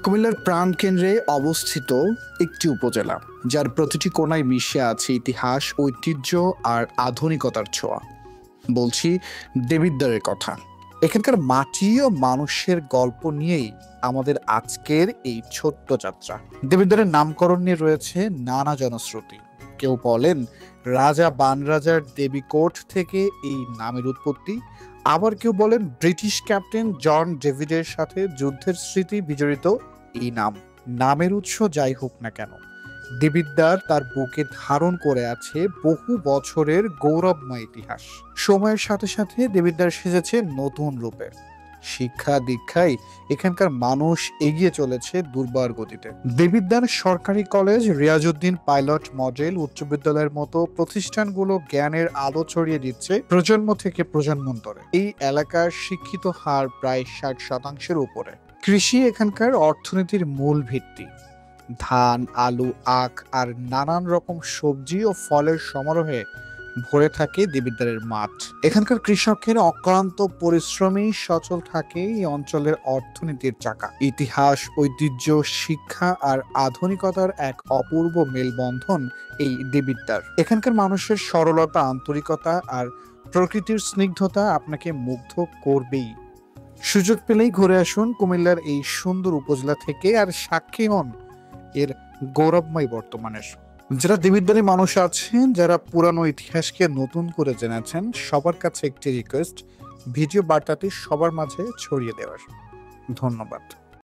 কুমিল্লার প্রাণকেন্দ্রে অবস্থিত একটি উপজেলা, যার প্রতিটি কোণায় মিশে আছে ইতিহাস, ঐতিহ্য আর আধুনিকতার ছোঁয়া। বলছি দেবিদ্বারের কথা। এখানকার মাটি ও মানুষের গল্প নিয়েই আমাদের আজকের এই ছোট্ট যাত্রা। দেবিদ্বারের নামকরণ নিয়ে রয়েছে নানা জনশ্রুতি। কেউ বলেন রাজা বানরাজার দেবীকোট থেকে এই নামের উৎপত্তি, আবার কেউ বলেন ব্রিটিশ ক্যাপ্টেন জন ডেভিডের সাথে যুদ্ধের স্মৃতি বিজড়িত এই নাম। নামের উৎস যাই হোক না কেন, দেবিদ্বার তার বুকে ধারণ করে আছে বহু বছরের গৌরবময় ইতিহাস। সময়ের সাথে সাথে দেবিদ্বার সেজেছে নতুন রূপে। শিক্ষা দীক্ষায় এখানকার মানুষ এগিয়ে চলেছে দুর্বার গতিতে। দেবিদ্বার সরকারি কলেজ, রিয়াজউদ্দিন পাইলট মডেল উচ্চ বিদ্যালয়ের মতো প্রতিষ্ঠানগুলো জ্ঞানের আলো ছড়িয়ে দিচ্ছে প্রজন্ম থেকে প্রজন্মান্তরে। এই এলাকার শিক্ষিত হার প্রায় 60% উপরে। কৃষি এখানকার অর্থনীতির মূল ভিত্তি। ধান, আলু, আখ আর নানান রকম সবজি ও ফলের সমারোহে ভরে থাকে দেবিদ্বারের মাঠ। এখানকার কৃষকের অক্লান্ত পরিশ্রমী সচল থাকে এই অঞ্চলের অর্থনীতির চাকা। ইতিহাস, ঐতিহ্য, শিক্ষা আর আধুনিকতার এক অপূর্ব মেলবন্ধন এই দেবিদ্বার। এখানকার মানুষের সরলতা, আন্তরিকতা আর প্রকৃতির স্নিগ্ধতা আপনাকে মুগ্ধ করবেই। সুযোগ পেলেই ঘুরে আসুন কুমিল্লার এই সুন্দর উপজেলা থেকে, আর সাক্ষী হন এর গৌরবময় বর্তমানের। যারা দেবিদ্বারে মানুষ আছেন, যারা পুরানো ইতিহাসকে নতুন করে জেনেছেন, সবার কাছে একটি রিকোয়েস্ট, ভিডিও বার্তাটি সবার মাঝে ছড়িয়ে দেওয়ার। ধন্যবাদ।